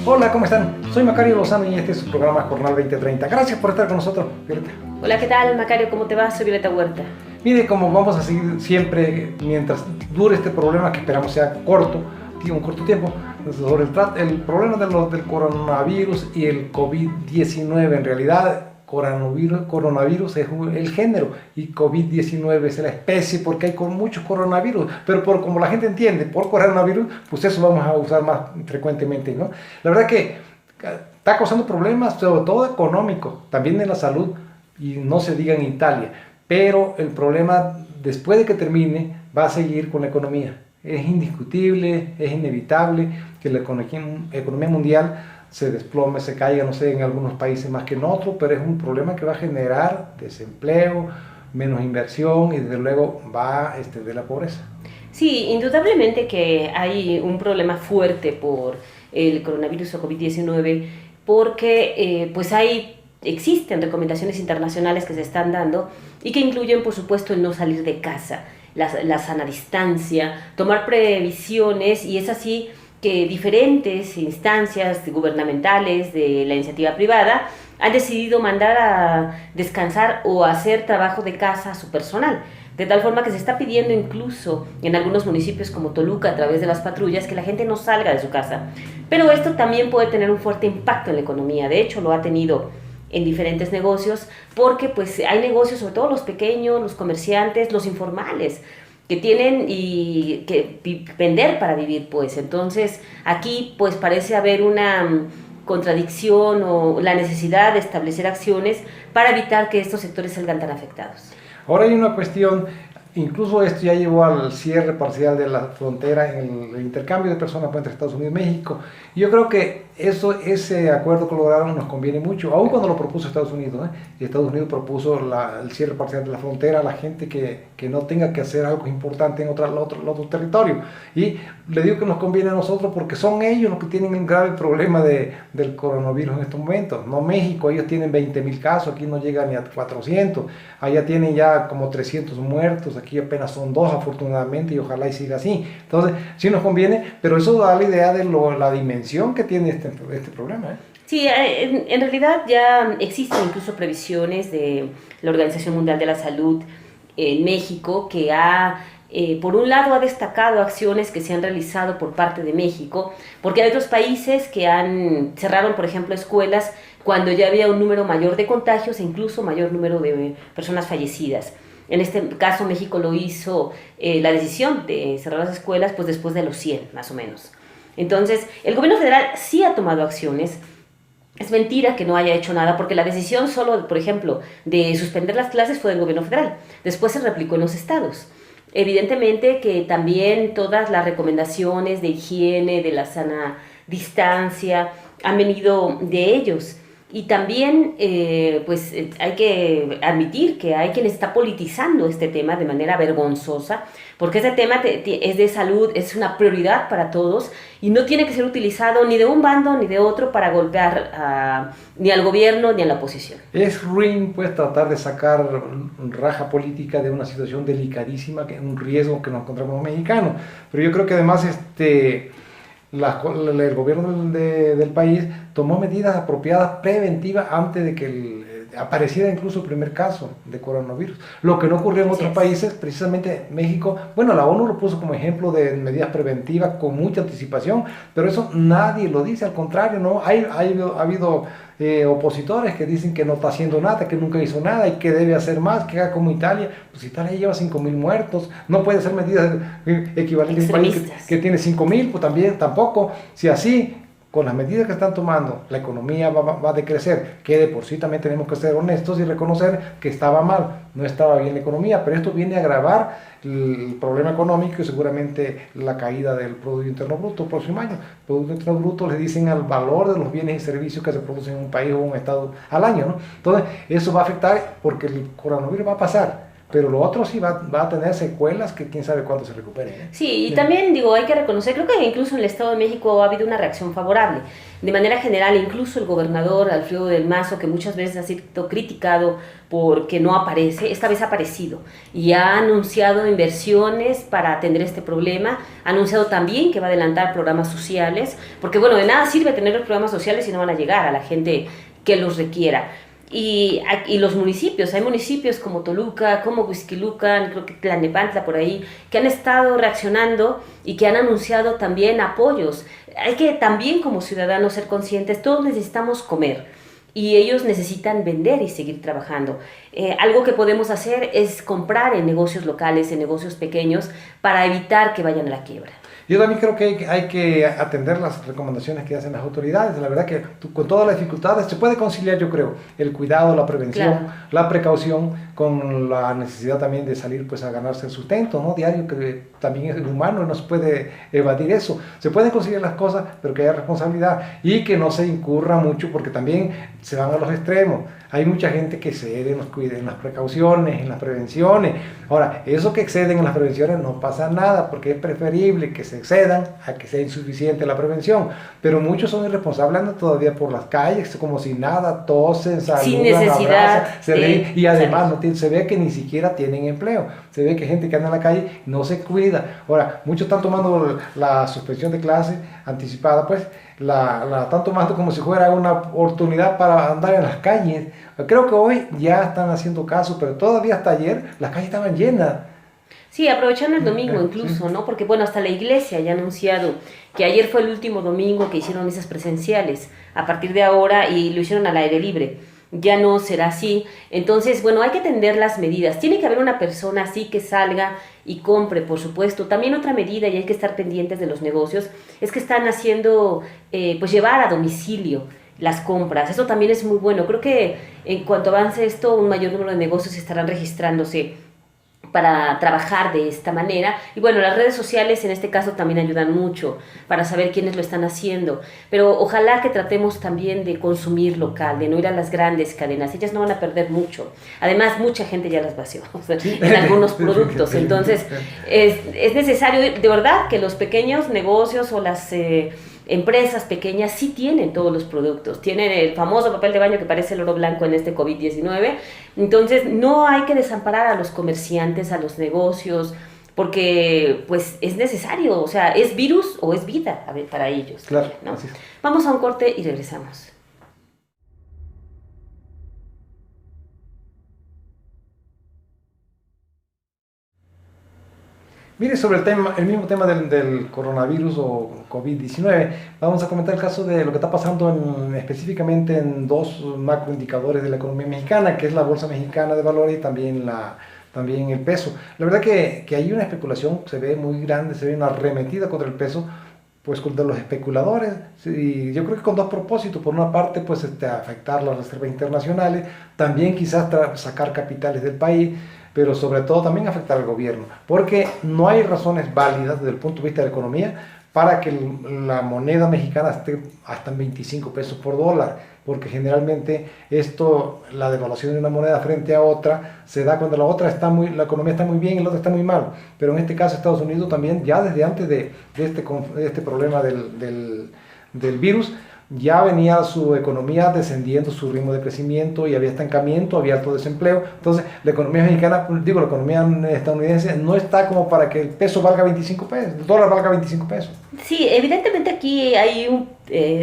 Hola, ¿cómo están? Soy Macario Lozano y este es su programa Jornal 2030. Gracias por estar con nosotros, Violeta. Hola, ¿qué tal, Macario? ¿Cómo te va? Soy Violeta Huerta. Mire, como vamos a seguir siempre mientras dure este problema, que esperamos sea corto, un corto tiempo, sobre el problema del coronavirus y el COVID-19. En realidad, coronavirus es el género y COVID-19 es la especie, porque hay muchos coronavirus, pero como la gente entiende, por coronavirus, pues eso vamos a usar más frecuentemente, ¿no? La verdad que está causando problemas, sobre todo económicos, también en la salud, y no se diga en Italia, pero el problema después de que termine va a seguir con la economía. Es indiscutible, es inevitable que la economía mundial se desplome, se caiga, no sé, en algunos países más que en otros, pero es un problema que va a generar desempleo, menos inversión y desde luego va a extender la pobreza. Sí, indudablemente que hay un problema fuerte por el coronavirus o COVID-19 porque pues existen recomendaciones internacionales que se están dando y que incluyen, por supuesto, el no salir de casa, la sana distancia, tomar previsiones, y es así que diferentes instancias gubernamentales de la iniciativa privada han decidido mandar a descansar o hacer trabajo de casa a su personal, de tal forma que se está pidiendo incluso en algunos municipios como Toluca, a través de las patrullas, que la gente no salga de su casa. Pero esto también puede tener un fuerte impacto en la economía. De hecho, lo ha tenido en diferentes negocios, porque pues hay negocios, sobre todo los pequeños, los comerciantes, los informales, que tienen y que vender para vivir, pues. Entonces aquí pues parece haber una contradicción o la necesidad de establecer acciones para evitar que estos sectores salgan tan afectados. Ahora hay una cuestión, incluso esto ya llevó al cierre parcial de la frontera en el intercambio de personas entre Estados Unidos y México. Y yo creo que ese acuerdo que lograron nos conviene mucho, aun cuando lo propuso Estados Unidos, y Estados Unidos propuso el cierre parcial de la frontera a la gente que no tenga que hacer algo importante en otro territorio. Y le digo que nos conviene a nosotros porque son ellos los que tienen un grave problema del coronavirus en estos momentos, no México. Ellos tienen 20,000 casos, aquí no llegan ni a 400, allá tienen ya como 300 muertos, aquí apenas son 2 afortunadamente, y ojalá y siga así. Entonces sí nos conviene, pero eso da la idea de la dimensión que tiene este problema. Sí, en realidad ya existen incluso previsiones de la Organización Mundial de la Salud en México, que por un lado ha destacado acciones que se han realizado por parte de México, porque hay otros países que cerraron, por ejemplo, escuelas cuando ya había un número mayor de contagios e incluso mayor número de personas fallecidas. En este caso México lo hizo, la decisión de cerrar las escuelas pues después de los 100 más o menos. Entonces el gobierno federal sí ha tomado acciones. Es mentira que no haya hecho nada, porque la decisión solo, por ejemplo, de suspender las clases fue del gobierno federal. Después se replicó en los estados. Evidentemente que también todas las recomendaciones de higiene, de la sana distancia, han venido de ellos. Y también hay que admitir que hay quien está politizando este tema de manera vergonzosa, porque este tema es de salud, es una prioridad para todos y no tiene que ser utilizado ni de un bando ni de otro para golpear ni al gobierno ni a la oposición. Es ruin pues tratar de sacar raja política de una situación delicadísima, que es un riesgo que nos encontramos los mexicanos, pero yo creo que además el gobierno del país tomó medidas apropiadas preventivas antes de que apareciera incluso el primer caso de coronavirus, lo que no ocurrió en otros países. Precisamente México, bueno, la ONU lo puso como ejemplo de medidas preventivas con mucha anticipación, pero eso nadie lo dice, al contrario, ¿no? Ha habido opositores que dicen que no está haciendo nada, que nunca hizo nada y que debe hacer más, que haga como Italia. Pues Italia lleva 5,000 muertos, no puede hacer medidas equivalentes a un país que tiene 5,000, pues tampoco. Si así, con las medidas que están tomando, la economía va a decrecer, que de por sí también tenemos que ser honestos y reconocer que estaba mal, no estaba bien la economía, pero esto viene a agravar el problema económico y seguramente la caída del Producto Interno Bruto el próximo año. El Producto Interno Bruto le dicen al valor de los bienes y servicios que se producen en un país o un estado al año, ¿no? Entonces eso va a afectar porque el coronavirus va a pasar, pero lo otro sí va a tener secuelas que quién sabe cuándo se recuperen, ¿eh? Sí, y también digo, hay que reconocer, creo que incluso en el Estado de México ha habido una reacción favorable. De manera general, incluso el gobernador Alfredo del Mazo, que muchas veces ha sido criticado porque no aparece, esta vez ha aparecido y ha anunciado inversiones para atender este problema, ha anunciado también que va a adelantar programas sociales, porque bueno, de nada sirve tener los programas sociales si no van a llegar a la gente que los requiera. Y los municipios, hay municipios como Toluca, como Huixquilucan, creo que Tlalnepantla por ahí, que han estado reaccionando y que han anunciado también apoyos. Hay que también como ciudadanos ser conscientes, todos necesitamos comer y ellos necesitan vender y seguir trabajando. Algo que podemos hacer es comprar en negocios locales, en negocios pequeños, para evitar que vayan a la quiebra. Yo también creo que hay que atender las recomendaciones que hacen las autoridades. La verdad que con todas las dificultades se puede conciliar, yo creo, el cuidado, la prevención, claro, la precaución, con la necesidad también de salir pues a ganarse el sustento, ¿no? Diario, que también es humano y no se puede evadir eso. Se pueden conciliar las cosas, pero que haya responsabilidad y que no se incurra mucho porque también se van a los extremos. Hay mucha gente que cede en las precauciones, en las prevenciones. Ahora, eso que exceden en las prevenciones no pasa nada, porque es preferible que se excedan a que sea insuficiente la prevención. Pero muchos son irresponsables, andan todavía por las calles como si nada, tosen, saludan, sin necesidad abrazan, y además se ve que ni siquiera tienen empleo. Se ve que gente que anda en la calle no se cuida. Ahora, muchos están tomando la suspensión de clase anticipada, pues la están tomando como si fuera una oportunidad para andar en las calles. Creo que hoy ya están haciendo caso, pero todavía hasta ayer las calles estaban llenas. Sí, aprovechando el domingo incluso, sí, ¿no? Porque bueno, hasta la iglesia ya ha anunciado que ayer fue el último domingo que hicieron misas presenciales. A partir de ahora, y lo hicieron al aire libre, ya no será así. Entonces, bueno, hay que atender las medidas. Tiene que haber una persona así que salga y compre, por supuesto. También otra medida, y hay que estar pendientes de los negocios, es que están haciendo, pues llevar a domicilio las compras. Eso también es muy bueno. Creo que en cuanto avance esto, un mayor número de negocios estarán registrándose para trabajar de esta manera. Y bueno, las redes sociales en este caso también ayudan mucho para saber quiénes lo están haciendo, pero ojalá que tratemos también de consumir local, de no ir a las grandes cadenas. Ellas no van a perder mucho, además mucha gente ya las vació, o sea, en algunos productos. Entonces es necesario de verdad que los pequeños negocios o las empresas pequeñas sí tienen todos los productos, tienen el famoso papel de baño que parece el oro blanco en este COVID-19, entonces no hay que desamparar a los comerciantes, a los negocios, porque pues es necesario, o sea, es virus o es vida para ellos. Claro, ¿no? así es. Vamos a un corte y regresamos. Mire, sobre el mismo tema del coronavirus o COVID-19, vamos a comentar el caso de lo que está pasando específicamente en dos macroindicadores de la economía mexicana, que es la Bolsa Mexicana de Valores y también el peso. La verdad que hay una especulación, se ve muy grande, se ve una arremetida contra el peso, pues contra los especuladores, y yo creo que con dos propósitos. Por una parte, pues afectar las reservas internacionales, también quizás sacar capitales del país, pero sobre todo también afectar al gobierno, porque no hay razones válidas desde el punto de vista de la economía para que la moneda mexicana esté hasta en 25 pesos por dólar, porque generalmente la devaluación de una moneda frente a otra se da cuando la economía está muy bien y la otra está muy mal. Pero en este caso Estados Unidos también, ya desde antes de este problema del virus, ya venía su economía descendiendo su ritmo de crecimiento y había estancamiento, había alto desempleo. Entonces la economía mexicana, la economía estadounidense no está como para que el peso valga 25 pesos, el dólar valga 25 pesos. Sí, evidentemente aquí hay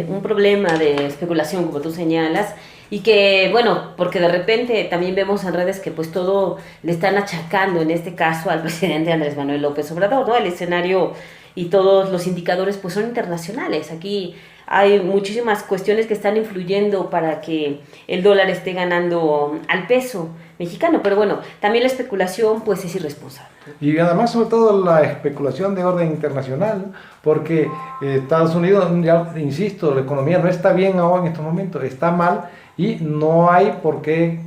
un problema de especulación, como tú señalas, y que, bueno, porque de repente también vemos en redes que pues todo le están achacando, en este caso al presidente Andrés Manuel López Obrador, ¿no? El escenario y todos los indicadores pues son internacionales. Aquí hay muchísimas cuestiones que están influyendo para que el dólar esté ganando al peso mexicano, pero bueno, también la especulación pues es irresponsable. Y además sobre todo la especulación de orden internacional, porque Estados Unidos, ya insisto, la economía no está bien ahora en estos momentos, está mal y no hay por qué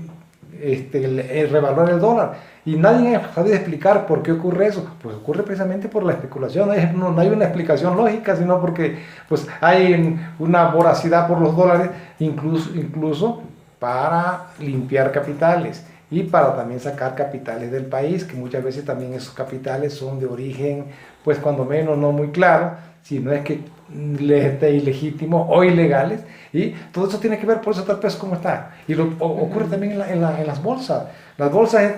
revaluar el dólar. Y nadie ha sabido explicar por qué ocurre eso. Pues ocurre precisamente por la especulación. No hay una explicación lógica, sino porque pues, hay una voracidad por los dólares, incluso para limpiar capitales. y para también sacar capitales del país, que muchas veces también esos capitales son de origen, pues cuando menos no muy claro, si no es que ilegítimos o ilegales, y todo eso tiene que ver, por eso está el peso como está. Y ocurre también en las bolsas. Las bolsas,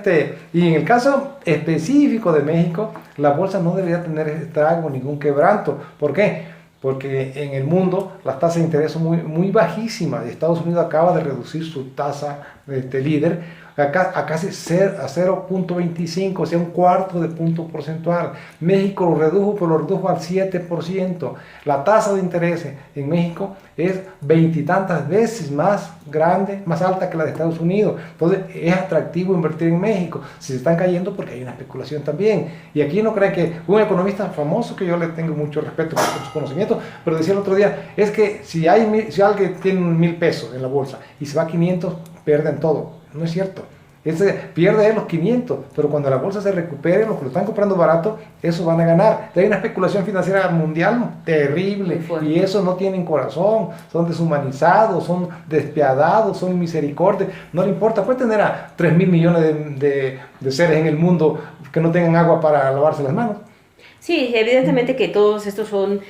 y en el caso específico de México, la bolsa no debería tener estrago, ningún quebranto. ¿Por qué? Porque en el mundo las tasas de interés son muy bajísimas. Estados Unidos acaba de reducir su tasa líder a casi a 0.25, o sea, un cuarto de punto porcentual. México lo redujo, pero lo redujo al 7%. La tasa de interés en México es veintitantas veces más grande, más alta que la de Estados Unidos. Entonces es atractivo invertir en México. Si se están cayendo porque hay una especulación también. Y aquí no creen que un economista famoso, que yo le tengo mucho respeto por sus conocimientos, pero decía el otro día, es que si alguien tiene 1,000 pesos en la bolsa y se va a 500, pierden todo. No es cierto. Pierde los 500, pero cuando la bolsa se recupere, los que lo están comprando barato, eso van a ganar. Hay una especulación financiera mundial terrible, y eso no tienen corazón, son deshumanizados, son despiadados, son misericordios. No le importa, puede tener a 3,000 millones de seres en el mundo que no tengan agua para lavarse las manos. Sí, evidentemente que todos estos son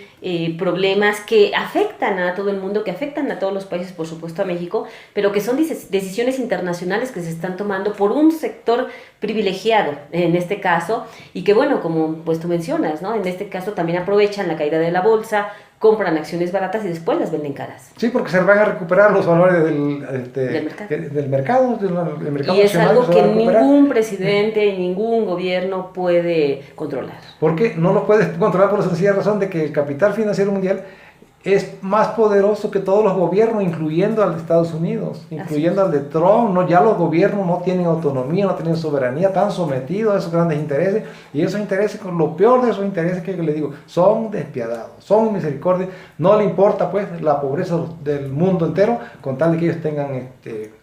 problemas que afectan a todo el mundo, que afectan a todos los países, por supuesto a México, pero que son decisiones internacionales que se están tomando por un sector privilegiado, en este caso, y que bueno, como pues tú mencionas, ¿no? En este caso también aprovechan la caída de la bolsa, compran acciones baratas y después las venden caras. Sí, porque se van a recuperar los valores del mercado. Y es algo que ningún presidente y ningún gobierno puede controlar. Porque no lo puede controlar por la sencilla razón de que el capital financiero mundial es más poderoso que todos los gobiernos, incluyendo al de Estados Unidos, incluyendo al de Trump. No, ya los gobiernos no tienen autonomía, no tienen soberanía, están sometidos a esos grandes intereses, y esos intereses, lo peor de esos intereses que les digo, son despiadados, son misericordia. No le importa pues la pobreza del mundo entero, con tal de que ellos tengan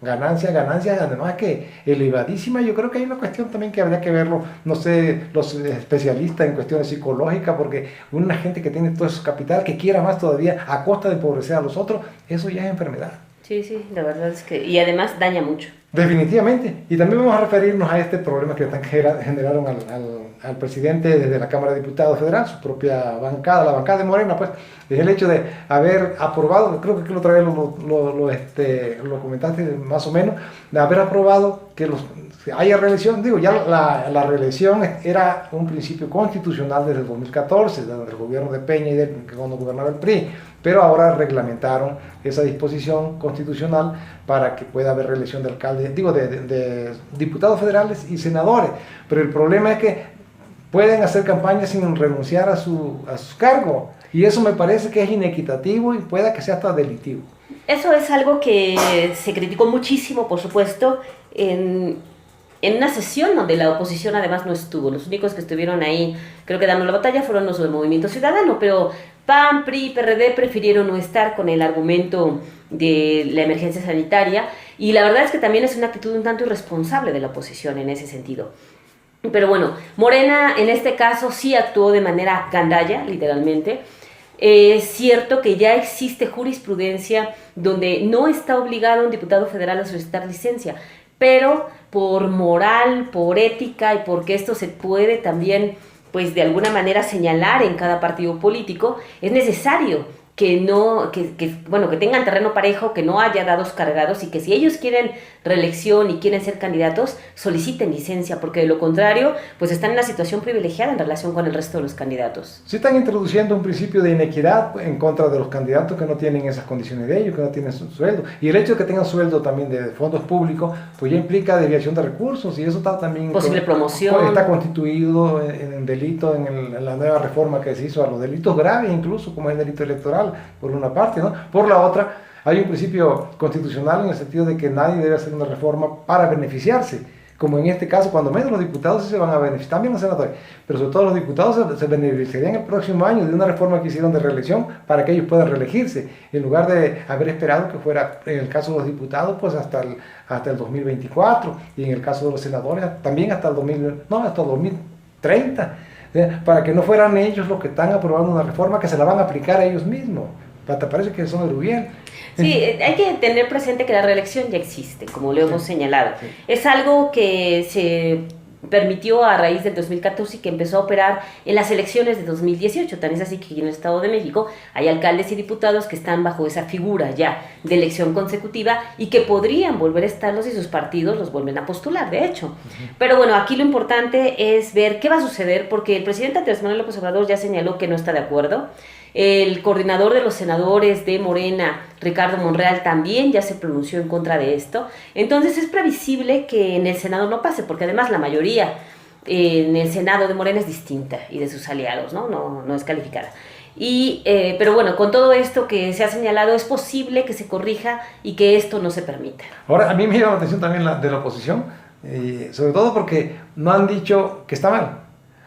ganancias, además que elevadísimas. Yo creo que hay una cuestión también que habría que verlo, no sé, los especialistas en cuestiones psicológicas, porque una gente que tiene todo ese capital, que quiera más todavía a costa de empobrecer a los otros, eso ya es enfermedad. Sí, la verdad es que, y además daña mucho. Definitivamente. Y también vamos a referirnos a este problema que generaron al presidente desde la Cámara de Diputados Federal, su propia bancada, la bancada de Morena, pues, es el hecho de haber aprobado, creo que la otra vez lo comentaste más o menos, de haber aprobado que haya reelección. Digo, ya la reelección era un principio constitucional desde el 2014, desde el gobierno de Peña y cuando gobernaba el PRI, pero ahora reglamentaron esa disposición constitucional para que pueda haber reelección de alcaldes, de diputados federales y senadores. Pero el problema es que pueden hacer campaña sin renunciar a su cargo, y eso me parece que es inequitativo y pueda que sea hasta delictivo. Eso es algo que se criticó muchísimo, por supuesto, en una sesión donde la oposición además no estuvo. Los únicos que estuvieron ahí, creo que dando la batalla, fueron los del Movimiento Ciudadano, pero PAN, PRI, PRD prefirieron no estar con el argumento de la emergencia sanitaria, y la verdad es que también es una actitud un tanto irresponsable de la oposición en ese sentido. Pero bueno, Morena en este caso sí actuó de manera gandalla, literalmente. Es cierto que ya existe jurisprudencia donde no está obligado un diputado federal a solicitar licencia, pero por moral, por ética y porque esto se puede también, pues de alguna manera señalar en cada partido político, es necesario que tengan terreno parejo, que no haya dados cargados, y que si ellos quieren reelección y quieren ser candidatos, soliciten licencia, porque de lo contrario, pues están en una situación privilegiada en relación con el resto de los candidatos. Sí, están introduciendo un principio de inequidad en contra de los candidatos que no tienen esas condiciones de ellos, que no tienen su sueldo, y el hecho de que tengan sueldo también de fondos públicos, pues ya implica desviación de recursos, y eso está también posible promoción, está constituido en delito en la nueva reforma que se hizo a los delitos graves, incluso como el delito electoral, por una parte, ¿no? Por la otra, hay un principio constitucional en el sentido de que nadie debe hacer una reforma para beneficiarse, como en este caso, cuando menos los diputados sí se van a beneficiar, también los senadores, pero sobre todo los diputados se beneficiarían el próximo año de una reforma que hicieron de reelección para que ellos puedan reelegirse, en lugar de haber esperado que fuera, en el caso de los diputados, pues hasta el 2024, y en el caso de los senadores también hasta el 2030, para que no fueran ellos los que están aprobando una reforma que se la van a aplicar a ellos mismos. Hasta parece que son de Rubiel. Sí, hay que tener presente que la reelección ya existe, como lo hemos señalado. Sí. Es algo que se permitió a raíz del 2014 y que empezó a operar en las elecciones de 2018. Tan es así que en el Estado de México hay alcaldes y diputados que están bajo esa figura ya de elección consecutiva y que podrían volver a estarlos si sus partidos los vuelven a postular, de hecho. Pero bueno, aquí lo importante es ver qué va a suceder, porque el presidente Andrés Manuel López Obrador ya señaló que no está de acuerdo. El coordinador de los senadores de Morena, Ricardo Monreal, también ya se pronunció en contra de esto. Entonces es previsible que en el Senado no pase, porque además la mayoría en el Senado de Morena es distinta y de sus aliados, no es calificada. Pero bueno, con todo esto que se ha señalado, es posible que se corrija y que esto no se permita. Ahora, a mí me llama la atención también de la oposición, sobre todo porque no han dicho que está mal.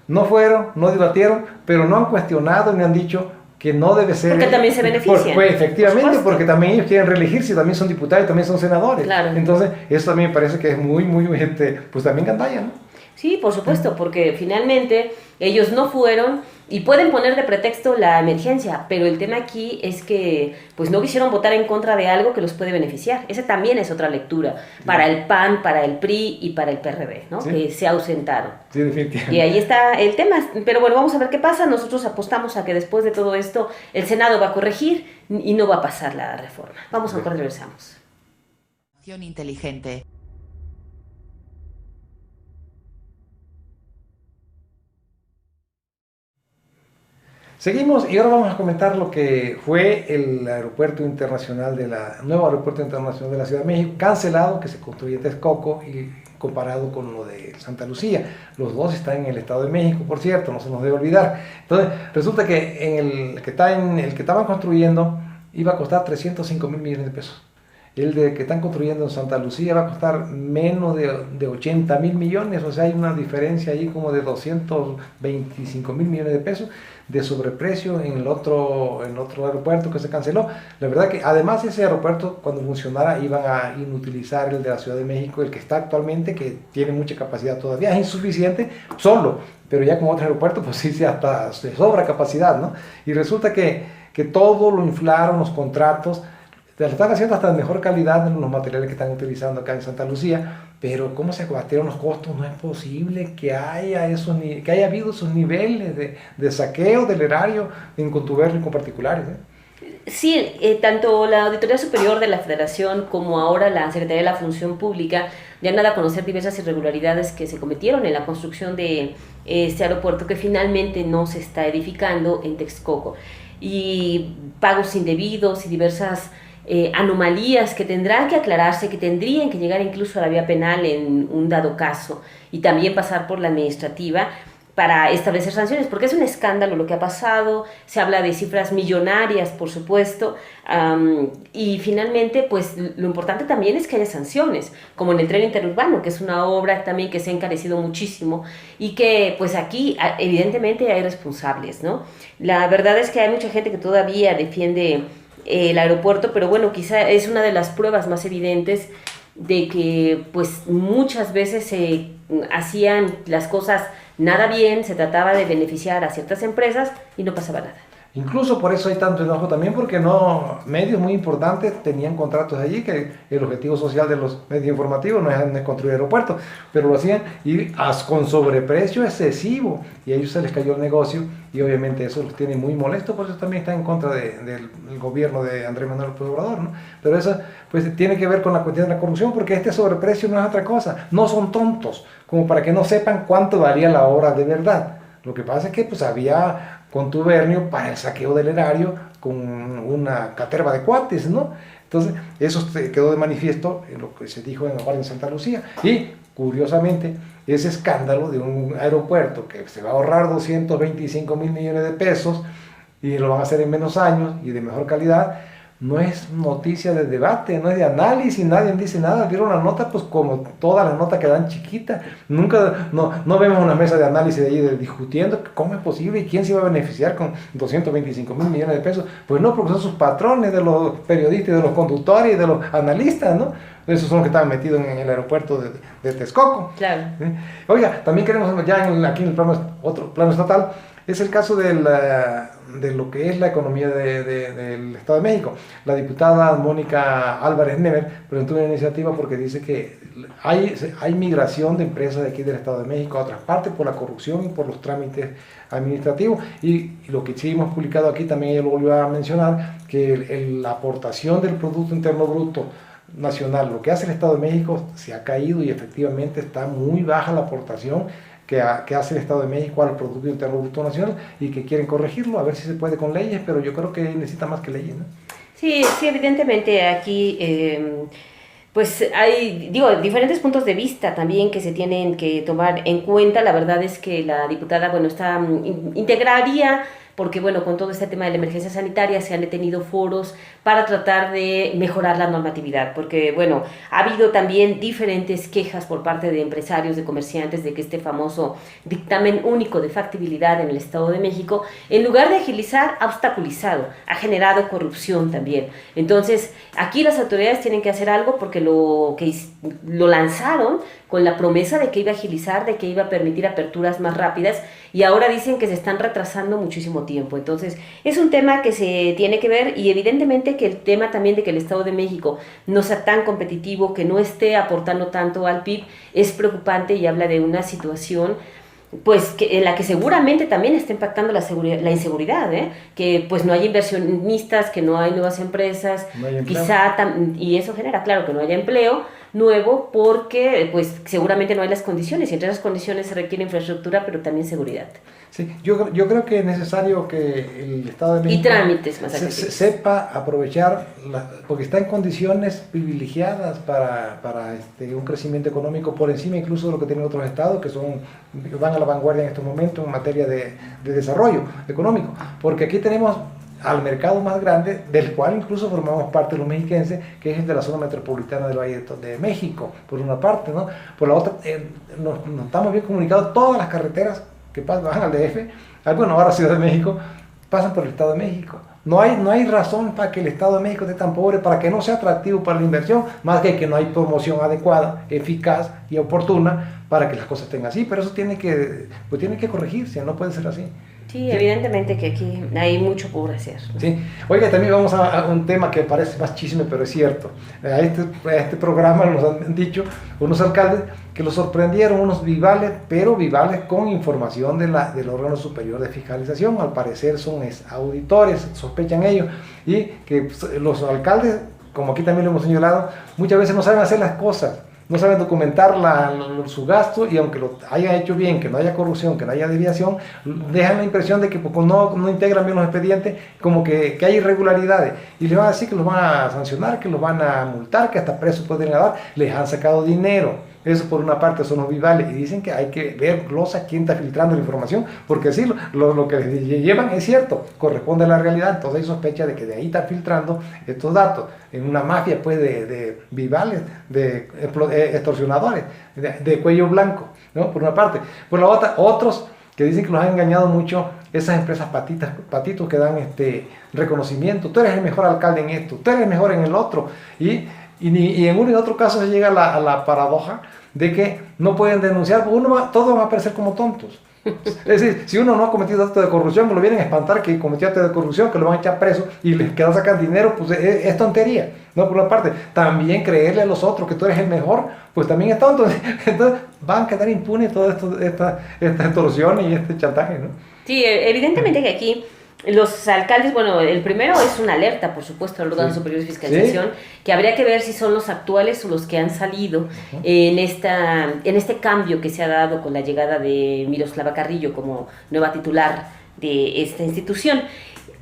No fueron, no debatieron, pero no han cuestionado ni han dicho que no debe ser... Porque también se benefician. Pues efectivamente, porque también ellos quieren reelegirse, también son diputados y también son senadores. Claro. Entonces, eso también me parece que es muy, pues también gandalla, ¿no? Sí, por supuesto, porque finalmente ellos no fueron y pueden poner de pretexto la emergencia, pero el tema aquí es que pues no quisieron votar en contra de algo que los puede beneficiar. Esa también es otra lectura para el PAN, para el PRI y para el PRD, ¿no? Sí. Que se ausentaron. Sí, definitivamente. Y ahí está el tema, pero bueno, vamos a ver qué pasa. Nosotros apostamos a que después de todo esto el Senado va a corregir y no va a pasar la reforma. Vamos a ver, regresamos. Inteligente. Seguimos y ahora vamos a comentar lo que fue el aeropuerto internacional nuevo aeropuerto internacional de la Ciudad de México, cancelado, que se construye en Texcoco y comparado con lo de Santa Lucía. Los dos están en el Estado de México, por cierto, no se nos debe olvidar. Entonces, resulta que el que estaban construyendo iba a costar 305 mil millones de pesos. El que están construyendo en Santa Lucía va a costar menos de 80 mil millones, o sea, hay una diferencia ahí como de 225 mil millones de pesos de sobreprecio en el otro aeropuerto que se canceló. La verdad que además ese aeropuerto cuando funcionara iban a inutilizar el de la Ciudad de México, el que está actualmente, que tiene mucha capacidad todavía, es insuficiente solo, pero ya con otro aeropuerto pues sí, hasta se sobra capacidad, ¿no? Y resulta que todo lo inflaron, los contratos, lo están haciendo hasta de mejor calidad en los materiales que están utilizando acá en Santa Lucía, pero cómo se abatieron los costos, no es posible que haya habido esos niveles de saqueo del erario en contubernio con particulares, ¿eh? Sí, tanto la Auditoría Superior de la Federación como ahora la Secretaría de la Función Pública ya han dado a conocer diversas irregularidades que se cometieron en la construcción de este aeropuerto que finalmente no se está edificando en Texcoco, y pagos indebidos y diversas anomalías que tendrán que aclararse, que tendrían que llegar incluso a la vía penal en un dado caso y también pasar por la administrativa para establecer sanciones, porque es un escándalo lo que ha pasado. Se habla de cifras millonarias, por supuesto, y finalmente pues lo importante también es que haya sanciones, como en el tren interurbano, que es una obra también que se ha encarecido muchísimo y que pues aquí evidentemente hay responsables, ¿no? La verdad es que hay mucha gente que todavía defiende el aeropuerto, pero bueno, quizá es una de las pruebas más evidentes de que pues muchas veces se hacían las cosas nada bien, se trataba de beneficiar a ciertas empresas y no pasaba nada. Incluso por eso hay tanto enojo también, porque medios muy importantes tenían contratos allí, que el objetivo social de los medios informativos no es construir aeropuertos, pero lo hacían y con sobreprecio excesivo, y a ellos se les cayó el negocio y obviamente eso los tiene muy molestos, por eso también están en contra del gobierno de Andrés Manuel López Obrador, ¿no? Pero eso pues tiene que ver con la cuestión de la corrupción, porque este sobreprecio no es otra cosa, no son tontos, como para que no sepan cuánto valía la obra de verdad. Lo que pasa es que pues había contubernio para el saqueo del erario con una caterva de cuates, ¿no? Entonces, eso quedó de manifiesto en lo que se dijo en Santa Lucía. Y, curiosamente, ese escándalo de un aeropuerto que se va a ahorrar 225 mil millones de pesos y lo van a hacer en menos años y de mejor calidad, no es noticia de debate, no es de análisis, nadie dice nada. Vieron la nota, pues como todas las notas que dan chiquitas. Nunca, no vemos una mesa de análisis de ahí discutiendo cómo es posible y quién se iba a beneficiar con 225 mil millones de pesos. Pues no, porque son sus patrones de los periodistas, de los conductores y de los analistas, ¿no? Esos son los que estaban metidos en el aeropuerto de Texcoco. Claro. Oiga, también queremos ya aquí en el otro plano estatal, es el caso de lo que es la economía del Estado de México. La diputada Mónica Álvarez Nemer presentó una iniciativa porque dice que hay migración de empresas de aquí del Estado de México a otras partes por la corrupción y por los trámites administrativos. Y lo que sí hemos publicado aquí, también ella lo volvió a mencionar, que la aportación del Producto Interno Bruto nacional, lo que hace el Estado de México, se ha caído y efectivamente está muy baja la aportación que hace el Estado de México al Producto Interno Bruto Nacional, y que quieren corregirlo, a ver si se puede con leyes, pero yo creo que necesita más que leyes, ¿no? Sí, sí, evidentemente aquí pues hay, digo, diferentes puntos de vista también que se tienen que tomar en cuenta. La verdad es que la diputada, bueno, integraría, porque bueno, con todo este tema de la emergencia sanitaria se han detenido foros para tratar de mejorar la normatividad, porque bueno, ha habido también diferentes quejas por parte de empresarios, de comerciantes, de que este famoso dictamen único de factibilidad en el Estado de México, en lugar de agilizar, ha obstaculizado, ha generado corrupción también. Entonces, aquí las autoridades tienen que hacer algo, porque lo lanzaron con la promesa de que iba a agilizar, de que iba a permitir aperturas más rápidas, y ahora dicen que se están retrasando muchísimo tiempo. Entonces, es un tema que se tiene que ver, y evidentemente que el tema también de que el Estado de México no sea tan competitivo, que no esté aportando tanto al PIB, es preocupante, y habla de una situación pues en la que seguramente también está impactando la inseguridad, que pues no hay inversionistas, que no hay nuevas empresas, No hay empleo. y eso genera, claro, que no haya empleo nuevo, porque pues seguramente no hay las condiciones, y entre esas condiciones se requiere infraestructura, pero también seguridad. Sí, yo creo que es necesario que el Estado de México Y trámites más accesibles. sepa aprovechar, porque está en condiciones privilegiadas para un crecimiento económico por encima incluso de lo que tienen otros estados, que van a la vanguardia en estos momentos en materia de desarrollo económico, porque aquí tenemos al mercado más grande, del cual incluso formamos parte los mexiquenses, que es el de la zona metropolitana del Valle de México, por una parte, ¿no? Por la otra, nos estamos bien comunicados, todas las carreteras que van al DF, bueno, ahora Ciudad de México, pasan por el Estado de México. No hay razón para que el Estado de México esté tan pobre, para que no sea atractivo para la inversión, más que no hay promoción adecuada, eficaz y oportuna para que las cosas estén así. Pero eso tiene que corregirse, no puede ser así. Sí, evidentemente que aquí hay mucho por hacer, ¿no? Sí. Oiga, también vamos a un tema que parece más chisme, pero es cierto. A este programa nos han dicho unos alcaldes que los sorprendieron unos vivales, pero vivales con información del órgano superior de fiscalización. Al parecer son auditores, sospechan ellos, y que los alcaldes, como aquí también lo hemos señalado, muchas veces no saben hacer las cosas. No saben documentar su gasto, y aunque lo hayan hecho bien, que no haya corrupción, que no haya desviación, dejan la impresión de que no integran bien los expedientes, como que hay irregularidades, y les van a decir que los van a sancionar, que los van a multar, que hasta presos pueden dar, les han sacado dinero. Eso por una parte son los vivales, y dicen que hay que ver glosa quién está filtrando la información, porque sí, lo que les llevan es cierto, corresponde a la realidad. Entonces hay sospecha de que de ahí están filtrando estos datos en una mafia pues de vivales, de extorsionadores, de cuello blanco, ¿no? Por una parte. Por la otra, otros que dicen que los han engañado mucho esas empresas patitos que dan reconocimiento. Tú eres el mejor alcalde en esto, tú eres el mejor en el otro, y en uno y otro caso se llega a la paradoja de que no pueden denunciar, porque todos van a parecer como tontos. Es decir, si uno no ha cometido acto de corrupción, lo vienen a espantar que cometió acto de corrupción, que lo van a echar preso y les quedan sacar dinero, pues es tontería, ¿no? Por una parte, también creerle a los otros que tú eres el mejor, pues también es tonto. Entonces van a quedar impunes todas estas extorsiones y este chantaje, ¿no? Sí, evidentemente que aquí los alcaldes, bueno, el primero es una alerta, por supuesto, al órgano superior de fiscalización, que habría que ver si son los actuales o los que han salido en este cambio que se ha dado con la llegada de Miroslava Carrillo como nueva titular de esta institución.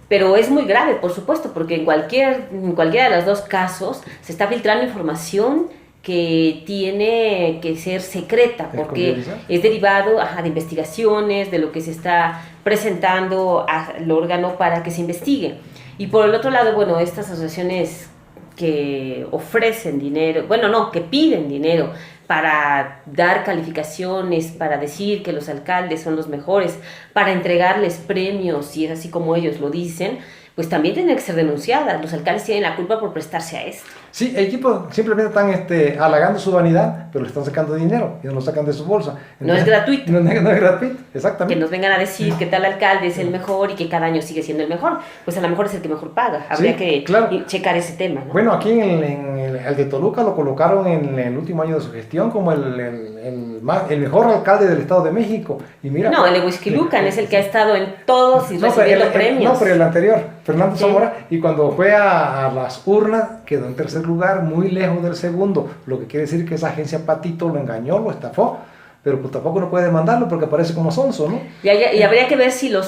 Pero es muy grave, por supuesto, porque en cualquiera de los dos casos se está filtrando información que tiene que ser secreta, porque es derivado de investigaciones, de lo que se está presentando al órgano para que se investigue. Y por el otro lado, bueno, estas asociaciones que ofrecen dinero, que piden dinero para dar calificaciones, para decir que los alcaldes son los mejores, para entregarles premios, y es así como ellos lo dicen, pues también tienen que ser denunciadas. Los alcaldes tienen la culpa por prestarse a esto. Sí, equipos simplemente están halagando su vanidad, pero le están sacando dinero y no lo sacan de su bolsa. Entonces, no es gratuito. No es gratuito, exactamente. Que nos vengan a decir que tal alcalde es el mejor y que cada año sigue siendo el mejor. Pues a lo mejor es el que mejor paga. Habría que checar ese tema, ¿no? Bueno, aquí en el de Toluca lo colocaron en el último año de su gestión como el mejor alcalde del Estado de México. Y mira, no, el de Huixquilucan es el que ha estado en todos y recibiendo premios. No, pero el anterior, Fernando Zamora, y cuando fue a las urnas quedó en tercer lugar, muy lejos del segundo, lo que quiere decir que esa agencia Patito lo engañó, lo estafó, pero pues tampoco no puede demandarlo porque aparece como sonso, ¿no? Y habría que ver si los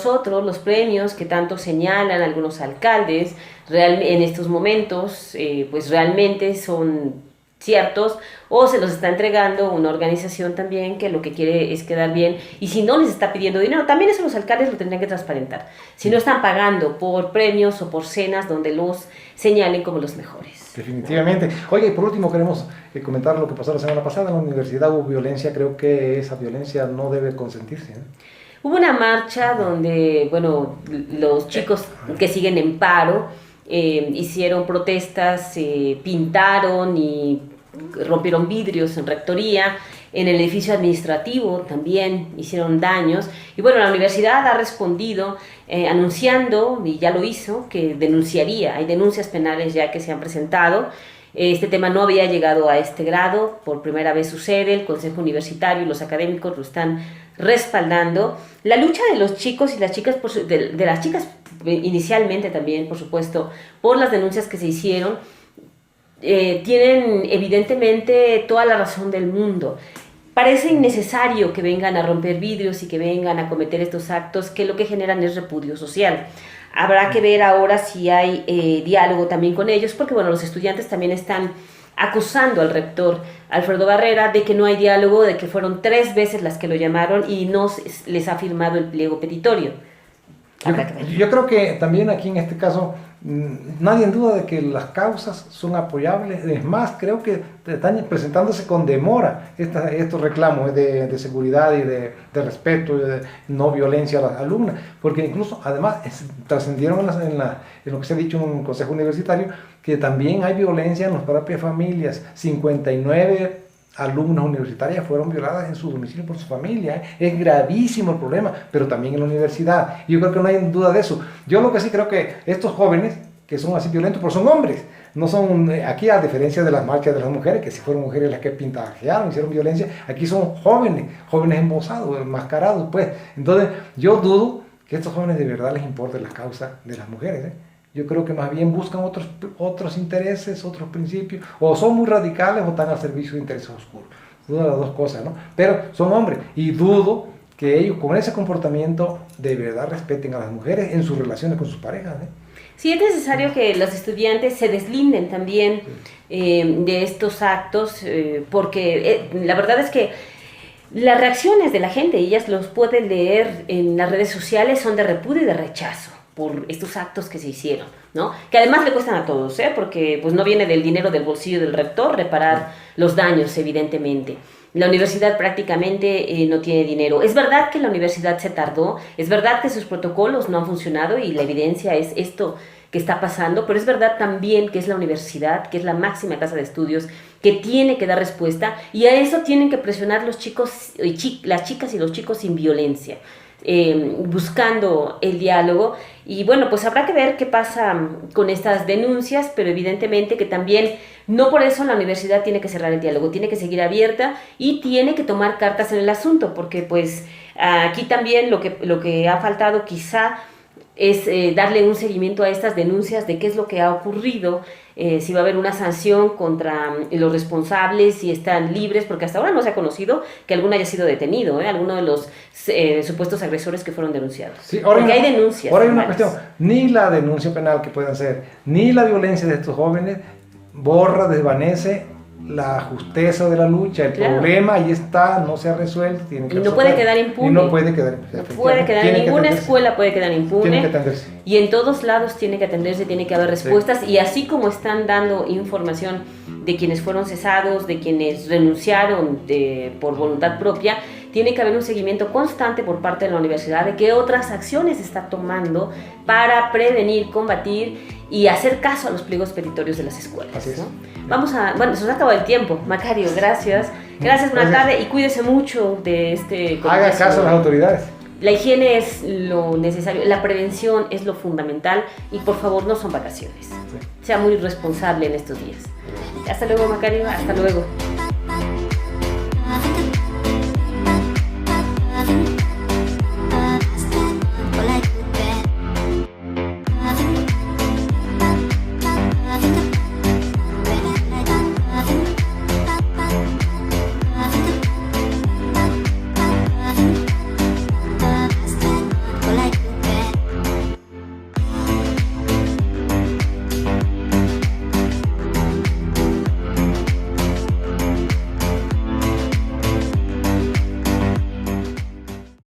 premios que tanto señalan algunos alcaldes en estos momentos, pues realmente son ciertos, o se los está entregando una organización también que lo que quiere es quedar bien, y si no les está pidiendo dinero, también eso los alcaldes lo tendrían que transparentar, si no están pagando por premios o por cenas donde los señalen como los mejores. Definitivamente. Oye, y por último queremos comentar lo que pasó la semana pasada en la universidad. Hubo violencia, creo que esa violencia no debe consentirse, ¿eh? Hubo una marcha donde, bueno, los chicos que siguen en paro hicieron protestas, pintaron y rompieron vidrios en rectoría, en el edificio administrativo también hicieron daños, y bueno, la universidad ha respondido anunciando, y ya lo hizo, que denunciaría, hay denuncias penales ya que se han presentado. Este tema no había llegado a este grado, por primera vez sucede, el Consejo Universitario y los académicos lo están respaldando. La lucha de los chicos y las chicas, de las chicas inicialmente también, por supuesto, por las denuncias que se hicieron, tienen evidentemente toda la razón del mundo. Parece innecesario que vengan a romper vidrios y que vengan a cometer estos actos que lo que generan es repudio social. Habrá que ver ahora si hay diálogo también con ellos, porque bueno, los estudiantes también están acusando al rector Alfredo Barrera de que no hay diálogo, de que fueron 3 veces las que lo llamaron y no les ha firmado el pliego petitorio. Yo creo que también aquí en este caso nadie en duda de que las causas son apoyables. Es más, creo que están presentándose con demora estos reclamos de seguridad y de respeto y de no violencia a las alumnas, porque incluso además trascendieron en lo que se ha dicho en un consejo universitario que también hay violencia en las propias familias. 59 alumnas universitarias fueron violadas en su domicilio por su familia. Es gravísimo el problema, pero también en la universidad. Y yo creo que no hay duda de eso. Yo lo que sí creo que estos jóvenes, que son así violentos, pero son hombres, no son, aquí a diferencia de las marchas de las mujeres, que si fueron mujeres las que pintajearon, hicieron violencia, aquí son jóvenes embosados, enmascarados, pues. Entonces, yo dudo que a estos jóvenes de verdad les importe la causa de las mujeres, ¿eh? Yo creo que más bien buscan otros intereses, otros principios, o son muy radicales o están al servicio de intereses oscuros. Dudo las dos cosas, ¿no? Pero son hombres y dudo que ellos con ese comportamiento de verdad respeten a las mujeres en sus relaciones con sus parejas, ¿eh? Sí, es necesario que los estudiantes se deslinden también de estos actos, porque la verdad es que las reacciones de la gente, ellas los pueden leer en las redes sociales, son de repudio y de rechazo por estos actos que se hicieron, ¿no? Que además le cuestan a todos, porque pues no viene del dinero del bolsillo del rector reparar los daños, evidentemente. La universidad prácticamente no tiene dinero. Es verdad que la universidad se tardó, es verdad que sus protocolos no han funcionado y la evidencia es esto que está pasando, pero es verdad también que es la universidad, que es la máxima casa de estudios, que tiene que dar respuesta, y a eso tienen que presionar los chicos, las chicas y los chicos sin violencia. Buscando el diálogo, y bueno, pues habrá que ver qué pasa con estas denuncias, pero evidentemente que también no por eso la universidad tiene que cerrar el diálogo, tiene que seguir abierta y tiene que tomar cartas en el asunto, porque pues aquí también lo que ha faltado quizá es darle un seguimiento a estas denuncias de qué es lo que ha ocurrido, si va a haber una sanción contra los responsables, si están libres, porque hasta ahora no se ha conocido que alguno haya sido detenido, alguno de los supuestos agresores que fueron denunciados. Sí, ahora porque hay denuncias. Ahora hay una cuestión, ni la denuncia penal que puedan hacer, ni la violencia de estos jóvenes borra, desvanece la justeza de la lucha, el problema ahí está, no se ha resuelto, tiene que y no puede quedar impune. Y no puede quedar, ninguna escuela puede quedar impune. Tiene que atenderse. Y en todos lados tiene que atenderse, tiene que haber respuestas, y así como están dando información de quienes fueron cesados, de quienes renunciaron por voluntad propia, tiene que haber un seguimiento constante por parte de la universidad de qué otras acciones está tomando para prevenir, combatir y hacer caso a los pliegos petitorios de las escuelas. Así es. ¿No? Vamos a, bueno, se nos ha acabado el tiempo. Macario, gracias. Gracias, buena tarde y cuídese mucho de este Haga congreso. caso a las autoridades. La higiene es lo necesario, la prevención es lo fundamental y por favor no son vacaciones. Sea muy responsable en estos días. Hasta luego, Macario, hasta luego.